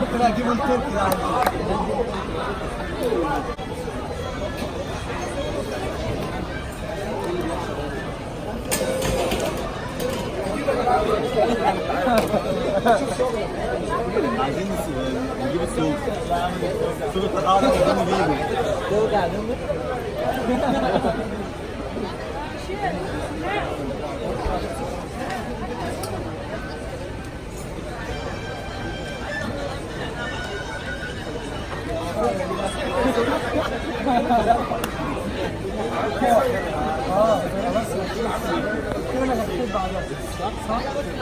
ممكن اجيب التركي يعني. عايزين نجيب السوق. سوق التقاعد عايزين نجيبه. خلاص كده انا هكتب بعدها صح؟